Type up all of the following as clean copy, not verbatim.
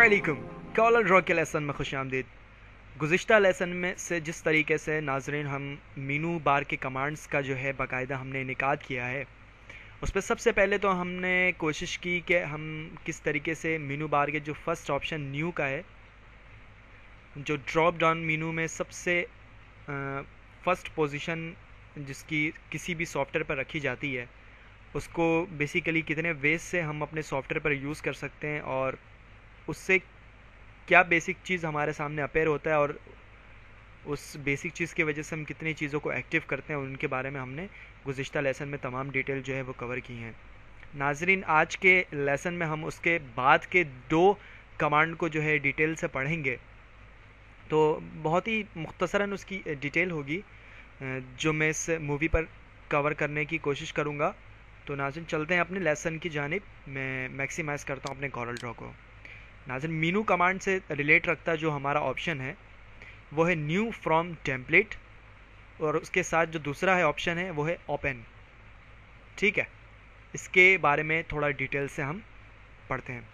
अस्सलामुअलैकुम। Collar draw के lesson में खुश आमदीद। गुज़िश्ता लेसन में से जिस तरीके से नाजरीन हम मीनू बार के कमांड्स का जो है बाकायदा हमने इनेकाद किया है, उस पर सबसे पहले तो हमने कोशिश की कि हम किस तरीके से मीनू बार के जो फर्स्ट ऑप्शन न्यू का है, जो ड्रॉप डाउन मीनू में सबसे फर्स्ट पोजीशन जिसकी किसी भी सॉफ्टवेयर पर रखी जाती है, उसको बेसिकली कितने वेज से हम अपने सॉफ्टवेयर पर यूज़ कर सकते हैं और उससे क्या बेसिक चीज़ हमारे सामने अपेयर होता है और उस बेसिक चीज़ की वजह से हम कितनी चीज़ों को एक्टिव करते हैं, उनके बारे में हमने गुज़िश्ता लेसन में तमाम डिटेल जो है वो कवर की हैं। नाजरीन, आज के लेसन में हम उसके बाद के दो कमांड को जो है डिटेल से पढ़ेंगे, तो बहुत ही मुख्तसरन उसकी डिटेल होगी जो मैं इस मूवी पर कवर करने की कोशिश करूँगा। तो नाज़रीन, चलते हैं अपने लेसन की जानिब। मैं मैक्सिमाइज़ करता हूँ अपने कॉरल ड्रॉ को। नाज़रीन, मीनू कमांड से रिलेट रखता जो हमारा ऑप्शन है वो है न्यू फ्रॉम टेम्पलेट, और उसके साथ जो दूसरा है ऑप्शन है वो है ओपन। ठीक है, इसके बारे में थोड़ा डिटेल से हम पढ़ते हैं।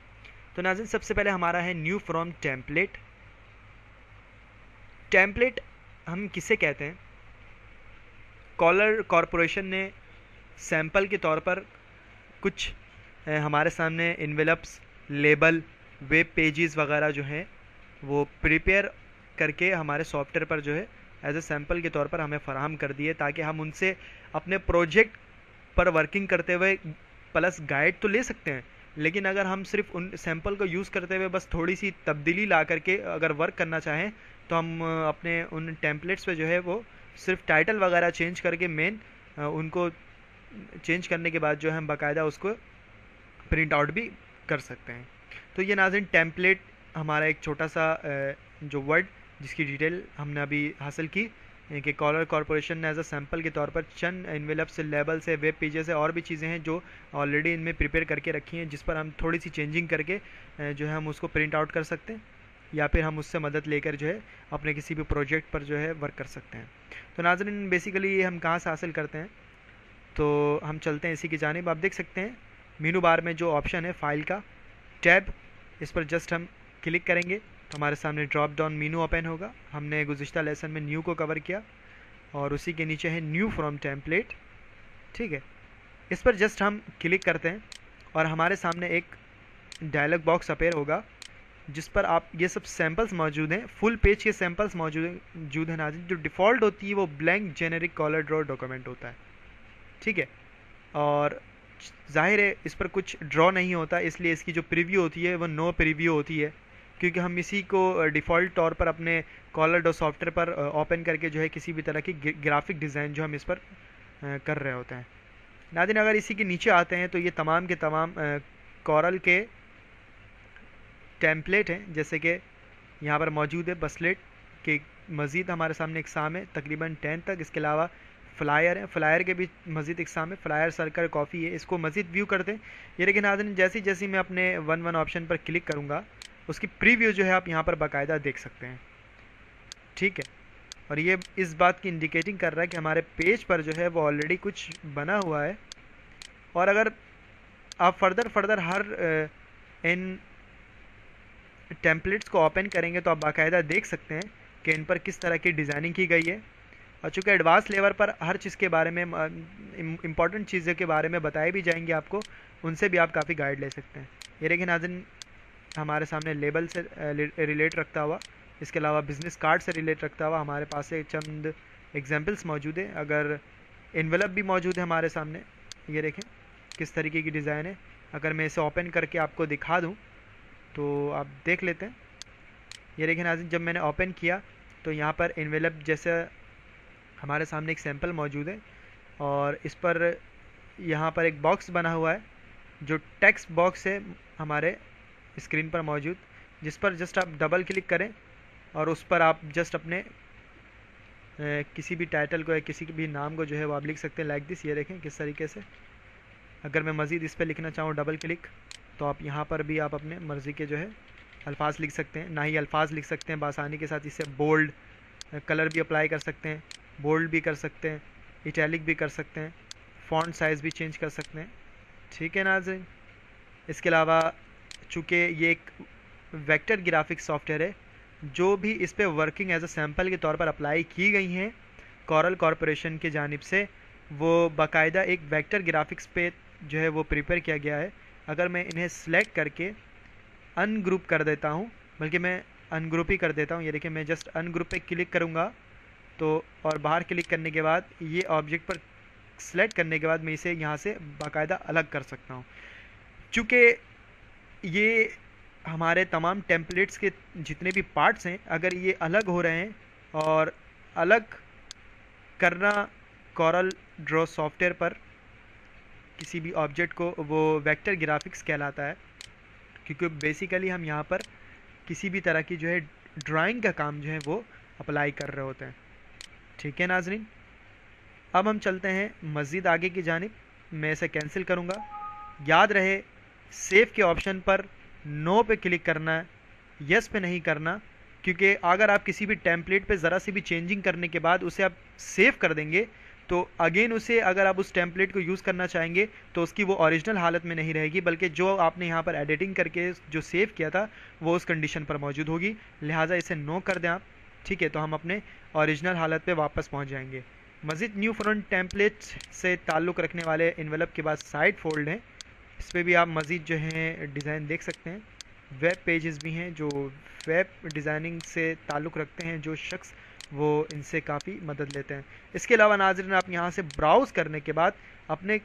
तो नाज़रीन, सबसे पहले हमारा है न्यू फ्रॉम टेम्पलेट। टेम्पलेट हम किसे कहते हैं? कॉलर कॉरपोरेशन ने सैंपल के तौर पर कुछ हमारे सामने इन्वेलप्स, लेबल, वेब पेजेस वगैरह जो हैं वो प्रिपेयर करके हमारे सॉफ्टवेयर पर जो है एज ए सैंपल के तौर पर हमें फ़राहम कर दिए, ताकि हम उनसे अपने प्रोजेक्ट पर वर्किंग करते हुए प्लस गाइड तो ले सकते हैं, लेकिन अगर हम सिर्फ उन सैंपल को यूज़ करते हुए बस थोड़ी सी तब्दीली ला करके अगर वर्क करना चाहें, तो हम अपने उन टेम्पलेट्स पे जो है वो सिर्फ टाइटल वगैरह चेंज करके मेन उनको चेंज करने के बाद जो है हम बाकायदा उसको प्रिंट आउट भी कर सकते हैं। तो ये नाज़रीन टेम्पलेट हमारा एक छोटा सा जो वर्ड जिसकी डिटेल हमने अभी हासिल की कि कॉलर कॉरपोरेशन ने एज अ सैंपल के तौर पर चंद इन्वेलप से, लेबल से, वेब पेजेस से और भी चीज़ें हैं जो ऑलरेडी इनमें प्रिपेयर करके रखी हैं, जिस पर हम थोड़ी सी चेंजिंग करके जो है हम उसको प्रिंट आउट कर सकते हैं, या फिर हम उससे मदद लेकर जो है अपने किसी भी प्रोजेक्ट पर जो है वर्क कर सकते हैं। तो नाज़रीन, बेसिकली ये हम कहाँ से हासिल करते हैं, तो हम चलते हैं इसी की जानिब। आप देख सकते हैं मीनू बार में जो ऑप्शन है फाइल का टैब, इस पर जस्ट हम क्लिक करेंगे तो हमारे सामने ड्रॉप डाउन मीनू ओपन होगा। हमने गुज़िश्ता लेसन में न्यू को कवर किया और उसी के नीचे है न्यू फ्रॉम टेम्पलेट। ठीक है, इस पर जस्ट हम क्लिक करते हैं और हमारे सामने एक डायलॉग बॉक्स अपेयर होगा जिस पर आप ये सब सैम्पल्स मौजूद हैं, फुल पेज के सैम्पल्स मौजूद हैं नाज़रीन। जो डिफ़ॉल्ट होती है वो blank generic CorelDRAW document होता है। ठीक है, और जाहिर है इस पर कुछ ड्रॉ नहीं होता, इसलिए इसकी जो प्रीव्यू होती है वो नो प्रीव्यू होती है, क्योंकि हम इसी को डिफ़ॉल्ट तौर पर अपने कॉलर डॉ सॉफ्टवेयर पर ओपन करके जो है किसी भी तरह की ग्राफिक डिज़ाइन जो हम इस पर कर रहे होते हैं। नाज़रीन, अगर इसी के नीचे आते हैं तो ये तमाम के तमाम कॉरल के टेम्पलेट हैं, जैसे कि यहाँ पर मौजूद है बसलेट के मज़ीद हमारे सामने इकसाम है तकरीबन 10 तक। इसके अलावा फ्लायर है, फ्लायर के भी मज़ीद इकसाम है, फ्लायर, सर्कल, कॉफ़ी है। इसको मज़ीद व्यू करते हैं। ये लेकिन नाज़रीन, जैसे जैसे मैं अपने वन ऑप्शन पर क्लिक करूँगा उसकी प्रीव्यू जो है आप यहाँ पर बाकायदा देख सकते हैं। ठीक है, और ये इस बात की इंडिकेटिंग कर रहा है कि हमारे पेज पर जो है वो ऑलरेडी कुछ बना हुआ है, और अगर आप फर्दर हर इन टेम्पलेट्स को ओपन करेंगे तो आप बाकायदा देख सकते हैं कि इन पर किस तरह की डिज़ाइनिंग की गई है। और चूँकि एडवांस लेवल पर हर चीज़ के बारे में, इम्पॉर्टेंट चीज़ों के बारे में बताए भी जाएंगे आपको, उनसे भी आप काफ़ी गाइड ले सकते हैं। ये लेकिन नाज़रीन हमारे सामने लेबल से रिलेट रखता हुआ, इसके अलावा बिज़नेस कार्ड से रिलेट रखता हुआ हमारे पास से चंद एग्जांपल्स मौजूद है। अगर इन्वेलप भी मौजूद है हमारे सामने, ये देखें किस तरीके की डिज़ाइन है। अगर मैं इसे ओपन करके आपको दिखा दूँ तो आप देख लेते हैं। ये देखें नाज़रीन, जब मैंने ओपन किया तो यहाँ पर इन्वेलप जैसा हमारे सामने एक सैंपल मौजूद है, और इस पर यहाँ पर एक बॉक्स बना हुआ है जो टेक्स्ट बॉक्स है हमारे स्क्रीन पर मौजूद, जिस पर जस्ट आप डबल क्लिक करें और उस पर आप जस्ट अपने किसी भी टाइटल को या किसी भी नाम को जो है वो आप लिख सकते हैं, लाइक दिस। ये देखें किस तरीके से। अगर मैं मज़ीद इस पर लिखना चाहूँ डबल क्लिक, तो आप यहाँ पर भी आप अपने मर्ज़ी के जो है अल्फाज लिख सकते हैं। ना ही अल्फाज लिख सकते हैं बासानी के साथ, इसे बोल्ड कलर भी अप्लाई कर सकते हैं, बोल्ड भी कर सकते हैं, इटैलिक भी कर सकते हैं, फ़ॉन्ट साइज़ भी चेंज कर सकते हैं। ठीक है नाज़रीन, इसके अलावा चूँकि ये एक वेक्टर ग्राफिक्स सॉफ्टवेयर है जो भी इस पे वर्किंग एज अ सैम्पल के तौर पर अप्लाई की गई हैं कॉरल कॉरपोरेशन की जानिब से, वो बाकायदा एक वेक्टर ग्राफिक्स पे जो है वो प्रिपेयर किया गया है। अगर मैं इन्हें सेलेक्ट करके अनग्रुप कर देता हूँ, बल्कि मैं अनग्रुप ही कर देता हूँ, ये देखिए मैं जस्ट अनग्रुप पे क्लिक करूँगा तो, और बाहर क्लिक करने के बाद ये ऑब्जेक्ट पर सेलेक्ट करने के बाद मैं इसे यहाँ से बाकायदा अलग कर सकता हूँ। चूँकि ये हमारे तमाम टेम्पलेट्स के जितने भी पार्ट्स हैं, अगर ये अलग हो रहे हैं, और अलग करना कॉरल ड्रॉ सॉफ्टवेयर पर किसी भी ऑब्जेक्ट को, वो वेक्टर ग्राफिक्स कहलाता है, क्योंकि बेसिकली हम यहाँ पर किसी भी तरह की जो है ड्राइंग का काम जो है वो अप्लाई कर रहे होते हैं। ठीक है नाजरीन, अब हम चलते हैं मज़ीद आगे की जानिब। मैं इसे कैंसिल करूँगा। याद रहे सेव के ऑप्शन पर नो पे क्लिक करना है, यस पे नहीं करना, क्योंकि अगर आप किसी भी टेम्पलेट पे ज़रा सी भी चेंजिंग करने के बाद उसे आप सेव कर देंगे तो अगेन उसे, अगर आप उस टेम्पलेट को यूज़ करना चाहेंगे तो उसकी वो ओरिजिनल हालत में नहीं रहेगी, बल्कि जो आपने यहाँ पर एडिटिंग करके जो सेव किया था वो उस कंडीशन पर मौजूद होगी। लिहाजा इसे नो कर दें आप। ठीक है, तो हम अपने ओरिजिनल हालत पे वापस पहुँच जाएंगे। मज़ीद न्यू फ्रंट टेम्पलेट से ताल्लुक़ रखने वाले इन्वेलप के बाद साइड फोल्ड हैं, इस पर भी आप मज़ीद जो है डिज़ाइन देख सकते हैं। वेब पेजेस भी हैं जो वेब डिज़ाइनिंग से ताल्लुक़ रखते हैं, जो शख्स वो इनसे काफ़ी मदद लेते हैं। इसके अलावा नाज़रीन, आप यहाँ से ब्राउज़ करने के बाद अपने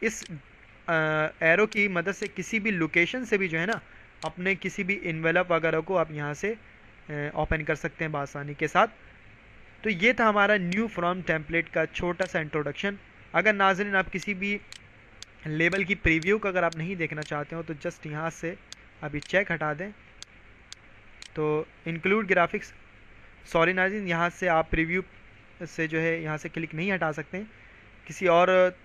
इस एरो की मदद से किसी भी लोकेशन से भी जो है ना, अपने किसी भी इन्वेलप वगैरह को आप यहाँ से ओपन कर सकते हैं बआसानी के साथ। तो ये था हमारा न्यू फ्रॉम टेम्पलेट का छोटा सा इंट्रोडक्शन। अगर नाज़रीन आप किसी भी लेबल की प्रीव्यू को अगर आप नहीं देखना चाहते हो तो जस्ट यहाँ से अभी चेक हटा दें, तो इंक्लूड ग्राफिक्स, सॉरी नाज़रीन, यहाँ से आप प्रीव्यू से जो है यहाँ से क्लिक नहीं हटा सकते, किसी और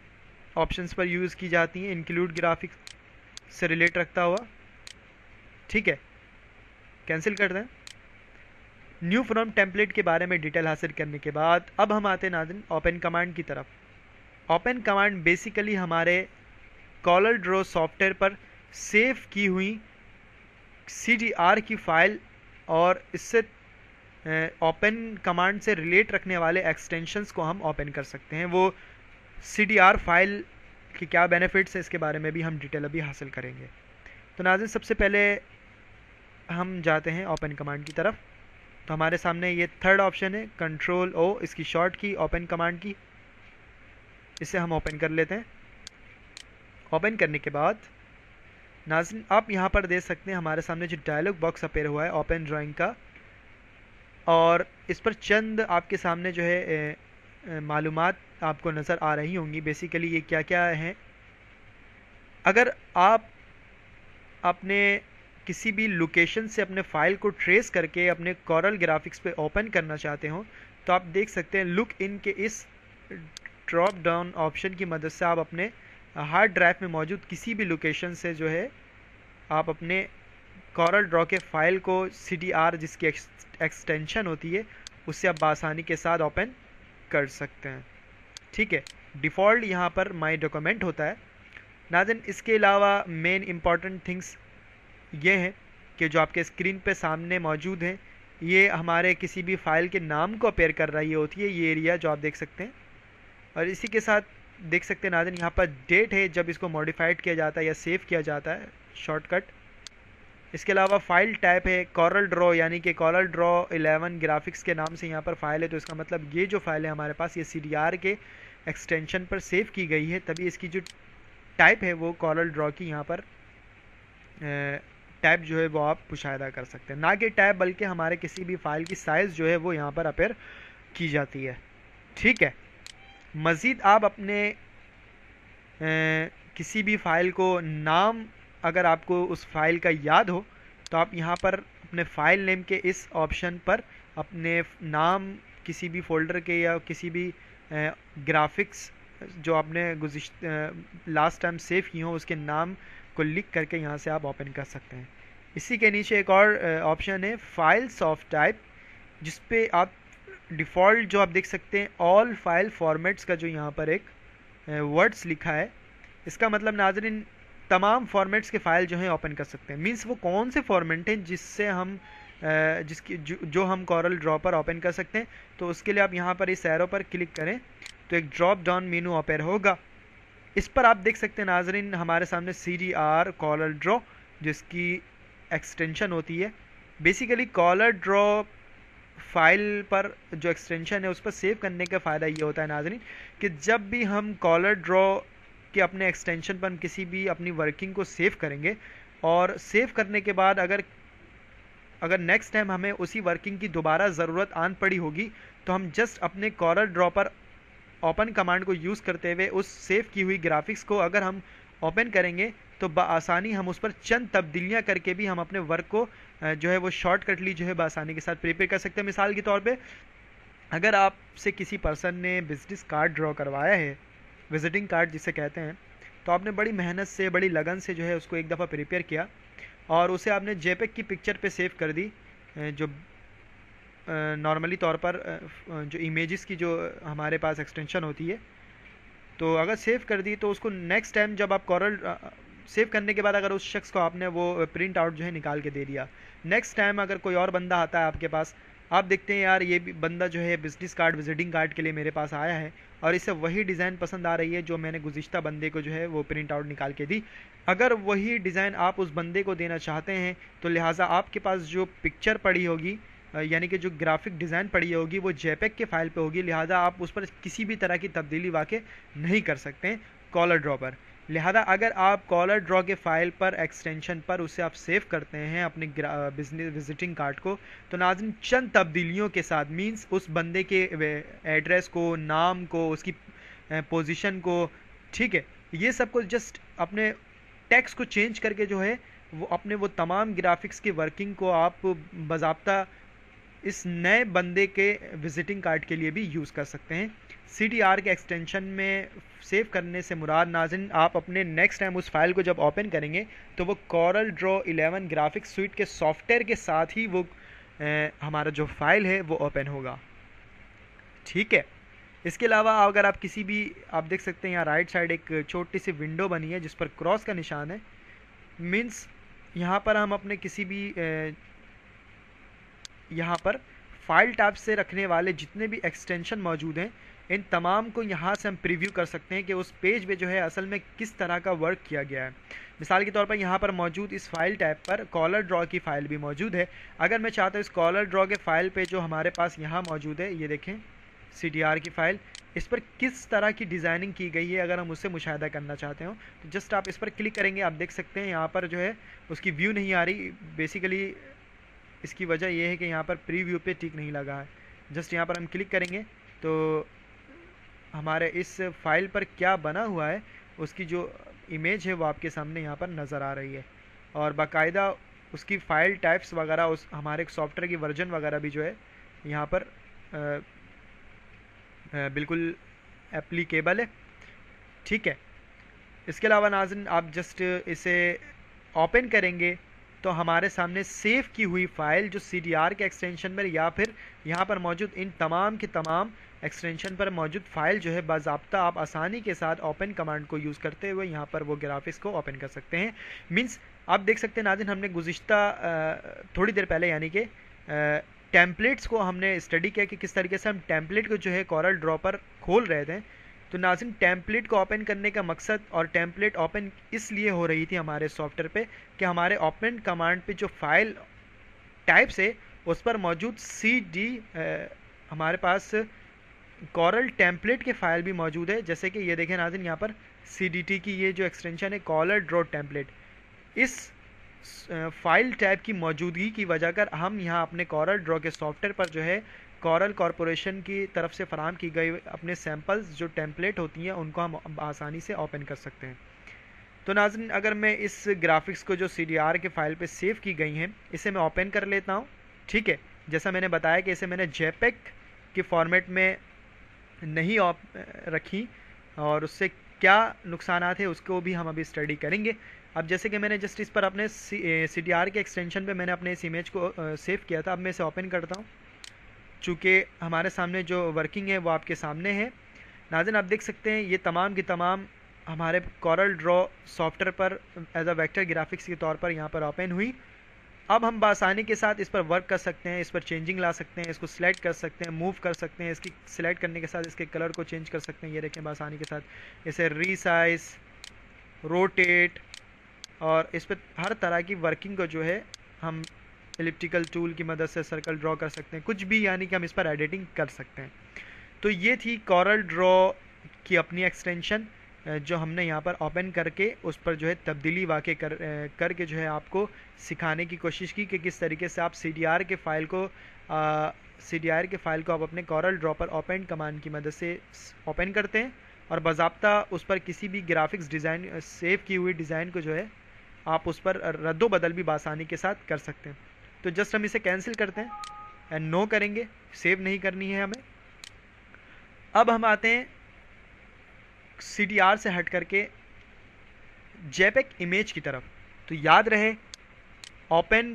ऑप्शंस पर यूज़ की जाती हैं इंक्लूड ग्राफिक्स से रिलेट रखता हुआ। ठीक है, कैंसिल कर दें। न्यू फ्रॉम टेम्पलेट के बारे में डिटेल हासिल करने के बाद अब हम आते हैं नाज़रीन ओपन कमांड की तरफ। ओपन कमांड बेसिकली हमारे कॉरल ड्रॉ सॉफ्टवेयर पर सेव की हुई CDR की फ़ाइल और इससे ओपन कमांड से रिलेट रखने वाले एक्सटेंशंस को हम ओपन कर सकते हैं। वो CDR फाइल के क्या बेनिफिट्स हैं इसके बारे में भी हम डिटेल अभी हासिल करेंगे। तो नाज़रीन, सबसे पहले हम जाते हैं ओपन कमांड की तरफ। तो हमारे सामने ये थर्ड ऑप्शन है कंट्रोल O, इसकी शॉर्ट की ओपन कमांड की, इसे हम ओपन कर लेते हैं। ओपन करने के बाद नाज़रीन आप यहाँ पर देख सकते हैं हमारे सामने जो डायलॉग बॉक्स अपेयर हुआ है ओपन ड्राइंग का, और इस पर चंद आपके सामने जो है मालूमात आपको नज़र आ रही होंगी। बेसिकली ये क्या क्या हैं। अगर आप अपने किसी भी लोकेशन से अपने फ़ाइल को ट्रेस करके अपने कॉरल ग्राफिक्स पे ओपन करना चाहते हो तो आप देख सकते हैं लुक इन के इस ड्रॉप डाउन ऑप्शन की मदद से आप अपने हार्ड ड्राइव में मौजूद किसी भी लोकेशन से जो है आप अपने कॉरल ड्रॉ के फ़ाइल को CDR जिसकी एक्सटेंशन होती है उससे आप बआसानी के साथ ओपन कर सकते हैं। ठीक है, डिफ़ॉल्ट यहाँ पर माई डॉक्यूमेंट होता है। नाज़रीन, इसके अलावा मेन इम्पॉर्टेंट थिंग्स ये हैं कि जो आपके स्क्रीन पे सामने मौजूद हैं, ये हमारे किसी भी फ़ाइल के नाम को अपेयर कर रही होती है, ये एरिया जो आप देख सकते हैं। और इसी के साथ देख सकते हैं नाज़रीन यहाँ पर डेट है जब इसको मॉडिफाइड किया जाता है या सेव किया जाता है, शॉर्टकट। इसके अलावा फ़ाइल टाइप है कॉरल ड्रॉ, यानी कि कॉरल ड्रॉ 11 ग्राफिक्स के नाम से यहाँ पर फ़ाइल है, तो इसका मतलब ये जो फ़ाइल है हमारे पास ये CDR के एक्सटेंशन पर सेव की गई है, तभी इसकी जो टाइप है वो कॉरल ड्रॉ की यहाँ पर टैब जो है वो आप मुशाहिदा कर सकते हैं, ना कि टैब बल्कि हमारे किसी भी फ़ाइल की साइज़ जो है वो यहाँ पर अपेयर की जाती है। ठीक है, मज़ीद आप अपने किसी भी फ़ाइल को नाम, अगर आपको उस फाइल का याद हो तो आप यहाँ पर अपने फ़ाइल नेम के इस ऑप्शन पर अपने नाम किसी भी फ़ोल्डर के या किसी भी ग्राफिक्स जो आपने लास्ट टाइम सेव की हो उसके नाम को लिख करके यहाँ से आप ओपन कर सकते हैं। इसी के नीचे एक और ऑप्शन है फाइल्स ऑफ टाइप, जिस पे आप डिफ़ॉल्ट जो आप देख सकते हैं ऑल फाइल फॉर्मेट्स का जो यहाँ पर एक वर्ड्स लिखा है, इसका मतलब नाज़रीन तमाम फॉर्मेट्स के फाइल जो है ओपन कर सकते हैं। मीन्स वो कौन से फॉर्मेट हैं जिससे हम जिसकी जो हम कॉरल ड्रॉ पर ओपन कर सकते हैं। तो उसके लिए आप यहाँ पर इस एरो पर क्लिक करें तो एक ड्रॉप डाउन मेनू ओपन होगा। इस पर आप देख सकते हैं नाजरीन हमारे सामने CDR कॉरल ड्रॉ जिसकी एक्सटेंशन होती है। बेसिकली कॉरल ड्रॉ फाइल पर जो एक्सटेंशन है उस पर सेव करने का फ़ायदा ये होता है नाजरीन कि जब भी हम कॉरल ड्रॉ के अपने एक्सटेंशन पर हम किसी भी अपनी वर्किंग को सेव करेंगे और सेव करने के बाद अगर नेक्स्ट टाइम हमें उसी वर्किंग की दोबारा ज़रूरत आन पड़ी होगी तो हम जस्ट अपने कॉरल ड्रॉ पर ओपन कमांड को यूज़ करते हुए उस सेव की हुई ग्राफिक्स को अगर हम ओपन करेंगे तो बआसानी हम उस पर चंद तब्दीलियां करके भी हम अपने वर्क को जो है वो शॉर्टकटली जो है बआसानी के साथ प्रिपेयर कर सकते हैं। मिसाल के तौर पे अगर आपसे किसी पर्सन ने बिजनेस कार्ड ड्रॉ करवाया है, विजिटिंग कार्ड जिसे कहते हैं, तो आपने बड़ी मेहनत से बड़ी लगन से जो है उसको एक दफ़ा प्रिपेयर किया और उसे आपने JPEG की पिक्चर पे सेव कर दी, जो नॉर्मली तौर पर जो इमेजेस की जो हमारे पास एक्सटेंशन होती है, तो अगर सेव कर दी तो उसको नेक्स्ट टाइम जब आप कॉरल सेव करने के बाद अगर उस शख्स को आपने वो प्रिंट आउट जो है निकाल के दे दिया, नेक्स्ट टाइम अगर कोई और बंदा आता है आपके पास, आप देखते हैं यार ये बंदा जो है बिजनेस कार्ड विजिटिंग कार्ड के लिए मेरे पास आया है और इसे वही डिज़ाइन पसंद आ रही है जो मैंने गुज़िश्ता बंदे को जो है वो प्रिंट आउट निकाल के दी। अगर वही डिज़ाइन आप उस बंदे को देना चाहते हैं तो लिहाजा आपके पास जो पिक्चर पड़ी होगी यानी कि जो ग्राफिक डिज़ाइन पड़ी होगी वो JPEG के फाइल पे होगी, लिहाजा आप उस पर किसी भी तरह की तब्दीली वाकई नहीं कर सकते हैं कॉलर ड्रॉ पर। लिहाजा अगर आप कॉलर ड्रॉ के फाइल पर एक्सटेंशन पर उसे आप सेव करते हैं अपने बिजनेस विजिटिंग कार्ड को, तो नाज़रीन चंद तब्दीलियों के साथ मींस उस बंदे के एड्रेस को, नाम को, उसकी पोजीशन को, ठीक है, ये सब को जस्ट अपने टेक्स्ट को चेंज करके जो है वो अपने वो तमाम ग्राफिक्स की वर्किंग को आप बाज़ाब्ता इस नए बंदे के विजिटिंग कार्ड के लिए भी यूज़ कर सकते हैं। CDR के एक्सटेंशन में सेव करने से मुराद नाज़रीन आप अपने नेक्स्ट टाइम उस फाइल को जब ओपन करेंगे तो वो कॉरल ड्रॉ 11 ग्राफिक्स स्वीट के सॉफ्टवेयर के साथ ही वो हमारा जो फाइल है वो ओपन होगा, ठीक है। इसके अलावा अगर आप किसी भी, आप देख सकते हैं यहाँ राइट साइड एक छोटी सी विंडो बनी है जिस पर क्रॉस का निशान है, मीन्स यहाँ पर हम अपने किसी भी यहाँ पर फाइल टैब से रखने वाले जितने भी एक्सटेंशन मौजूद हैं इन तमाम को यहाँ से हम प्रीव्यू कर सकते हैं कि उस पेज पे जो है असल में किस तरह का वर्क किया गया है। मिसाल के तौर पर यहाँ पर मौजूद इस फाइल टैब पर कॉलर ड्रॉ की फ़ाइल भी मौजूद है। अगर मैं चाहता हूँ इस कॉलर ड्रॉ के फ़ाइल पे जो हमारे पास यहाँ मौजूद है, ये देखें CDR की फ़ाइल, इस पर किस तरह की डिज़ाइनिंग की गई है अगर हम उससे मुशाहिदा करना चाहते हो तो जस्ट आप इस पर क्लिक करेंगे। आप देख सकते हैं यहाँ पर जो है उसकी व्यू नहीं आ रही, बेसिकली इसकी वजह यह है कि यहाँ पर प्रीव्यू पे टिक नहीं लगा है। जस्ट यहाँ पर हम क्लिक करेंगे तो हमारे इस फाइल पर क्या बना हुआ है उसकी जो इमेज है वो आपके सामने यहाँ पर नज़र आ रही है और बाकायदा उसकी फ़ाइल टाइप्स वगैरह, उस हमारे सॉफ्टवेयर की वर्जन वगैरह भी जो है यहाँ पर बिल्कुल एप्लीकेबल है, ठीक है। इसके अलावा नाज़रीन आप जस्ट इसे ओपन करेंगे तो हमारे सामने सेव की हुई फ़ाइल जो CDR के एक्सटेंशन पर या फिर यहाँ पर मौजूद इन तमाम के तमाम एक्सटेंशन पर मौजूद फ़ाइल जो है बाज़ाब्ता आप आसानी के साथ ओपन कमांड को यूज़ करते हुए यहाँ पर वो ग्राफिक्स को ओपन कर सकते हैं। मीन्स आप देख सकते हैं नाज़रीन हमने गुज़िश्ता थोड़ी देर पहले यानी कि टेम्पलेट्स को हमने स्टडी किया कि किस तरीके से हम टेम्पलेट को जो है कॉरल ड्रॉ पर खोल रहे थे। तो नाज़रीन टेम्पलेट को ओपन करने का मकसद, और टेम्पलेट ओपन इसलिए हो रही थी हमारे सॉफ्टवेयर पे कि हमारे ओपन कमांड पे जो फाइल टाइप्स है उस पर मौजूद CD हमारे पास कॉरल टेम्पलेट के फाइल भी मौजूद है। जैसे कि ये देखें नाज़रीन यहाँ पर CDT की ये जो एक्सटेंशन है कॉलर ड्रॉ टेम्पलेट, इस फाइल टाइप की मौजूदगी की वजह कर हम यहाँ अपने कॉरल ड्रॉ के सॉफ्टवेयर पर जो है कॉरल कॉरपोरेशन की तरफ से फराहम की गई अपने सैम्पल्स जो टेम्पलेट होती हैं उनको हम आसानी से ओपन कर सकते हैं। तो नाज़रीन अगर मैं इस ग्राफिक्स को जो CDR के फाइल पे सेव की गई हैं इसे मैं ओपन कर लेता हूँ, ठीक है। जैसा मैंने बताया कि इसे मैंने JPEG के फॉर्मेट में नहीं रखी और उससे क्या नुकसानात है उसको भी हम अभी स्टडी करेंगे। अब जैसे कि मैंने जस्ट इस पर अपने CDR के एक्सटेंशन पे मैंने अपने इस इमेज को सेव किया था, अब मैं इसे ओपन करता हूँ। चूँकि हमारे सामने जो वर्किंग है वो आपके सामने है नाज़रीन, आप देख सकते हैं ये तमाम की तमाम हमारे कॉरल ड्रॉ सॉफ्टवेयर पर एज अ वेक्टर ग्राफिक्स के तौर पर यहाँ पर ओपन हुई। अब हम आसानी के साथ इस पर वर्क कर सकते हैं, इस पर चेंजिंग ला सकते हैं, इसको सिलेक्ट कर सकते हैं, मूव कर सकते हैं। इसकी सिलेक्ट करने के साथ इसके कलर को चेंज कर सकते हैं। ये देखें आसानी के साथ इसे रीसाइज, रोटेट, और इस पर हर तरह की वर्किंग को जो है हम एलिप्टिकल टूल की मदद से सर्कल ड्रॉ कर सकते हैं, कुछ भी, यानी कि हम इस पर एडिटिंग कर सकते हैं। तो ये थी कॉरल ड्रॉ की अपनी एक्सटेंशन जो हमने यहाँ पर ओपन करके उस पर जो है तब्दीली वाक़ई करके जो है आपको सिखाने की कोशिश की कि किस तरीके से आप CDR के फ़ाइल को आप अपने कॉरल ड्रॉ पर ओपन कमांड की मदद से ओपन करते हैं और बाज़ाब्ता उस पर किसी भी ग्राफिक्स डिज़ाइन सेव की हुई डिज़ाइन को जो है आप उस पर रद्दो बदल भी आसानी के साथ कर सकते हैं। तो जस्ट हम इसे कैंसिल करते हैं एंड नो करेंगे, सेव नहीं करनी है हमें। अब हम आते हैं CDR से हट करके JPEG इमेज की तरफ। तो याद रहे, ओपन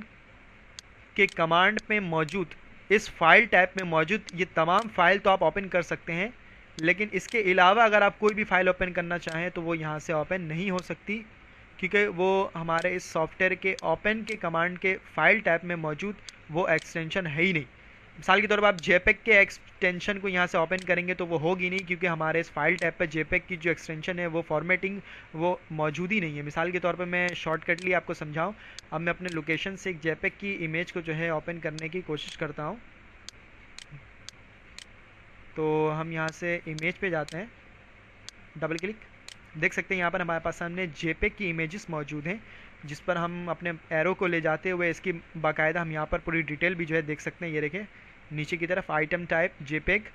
के कमांड में मौजूद इस फाइल टाइप में मौजूद ये तमाम फाइल तो आप ओपन कर सकते हैं, लेकिन इसके अलावा अगर आप कोई भी फाइल ओपन करना चाहें तो वो यहाँ से ओपन नहीं हो सकती, क्योंकि वो हमारे इस सॉफ्टवेयर के ओपन के कमांड के फाइल टाइप में मौजूद वो एक्सटेंशन है ही नहीं। मिसाल के तौर पर आप JPEG के एक्सटेंशन को यहाँ से ओपन करेंगे तो वो होगी नहीं, क्योंकि हमारे इस फाइल टाइप पर JPEG की जो एक्सटेंशन है वो फॉर्मेटिंग वो मौजूद ही नहीं है। मिसाल के तौर पर मैं शॉर्टकटली आपको समझाऊँ, अब मैं अपने लोकेशन से एक JPEG की इमेज को जो है ओपन करने की कोशिश करता हूँ। तो हम यहाँ से इमेज पे जाते हैं, डबल क्लिक, देख सकते हैं यहाँ पर हमारे पास सामने JPEG की इमेजेस मौजूद हैं, जिस पर हम अपने एरो को ले जाते हुए इसकी बाकायदा हम यहाँ पर पूरी डिटेल भी जो है देख सकते हैं। ये देखें नीचे की तरफ आइटम टाइप JPEG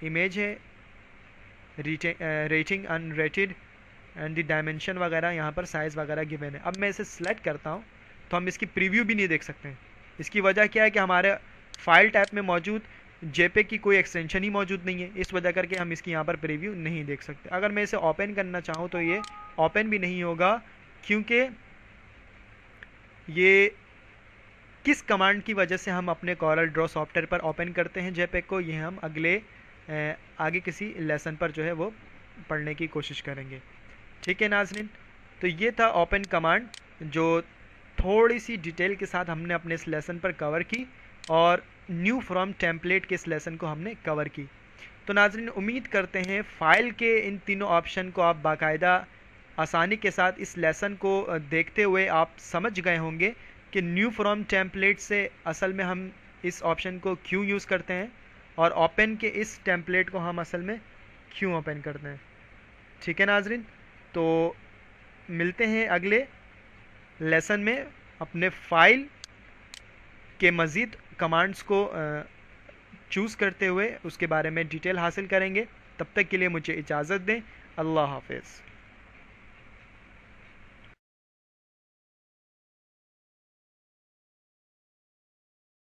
इमेज है, rating unrated and the dimension वगैरह यहाँ पर साइज़ वगैरह गिवन है। अब मैं इसे सिलेक्ट करता हूँ तो हम इसकी प्रीव्यू भी नहीं देख सकते हैं। इसकी वजह क्या है कि हमारे फाइल टाइप में मौजूद JPEG की कोई एक्सटेंशन ही मौजूद नहीं है, इस वजह करके हम इसकी यहाँ पर प्रीव्यू नहीं देख सकते। अगर मैं इसे ओपन करना चाहूँ तो ये ओपन भी नहीं होगा, क्योंकि ये किस कमांड की वजह से हम अपने कॉरल ड्रॉ सॉफ्टवेयर पर ओपन करते हैं JPEG को, ये हम आगे किसी लेसन पर जो है वो पढ़ने की कोशिश करेंगे। ठीक है नाज़रीन, तो ये था ओपन कमांड जो थोड़ी सी डिटेल के साथ हमने अपने इस लेसन पर कवर की और न्यू फ्रॉम टेम्पलेट के इस लेसन को हमने कवर की। तो नाज़रीन, उम्मीद करते हैं फ़ाइल के इन तीनों ऑप्शन को आप बाकायदा आसानी के साथ इस लेसन को देखते हुए आप समझ गए होंगे कि न्यू फ्रॉम टेम्पलेट से असल में हम इस ऑप्शन को क्यों यूज़ करते हैं और ओपन के इस टेम्पलेट को हम असल में क्यों ओपन करते हैं। ठीक है नाज़रीन, तो मिलते हैं अगले लेसन में अपने फाइल के मज़ीद कमांड्स को चूज़ करते हुए उसके बारे में डिटेल हासिल करेंगे। तब तक के लिए मुझे इजाज़त दें। अल्लाह हाफ़िज़।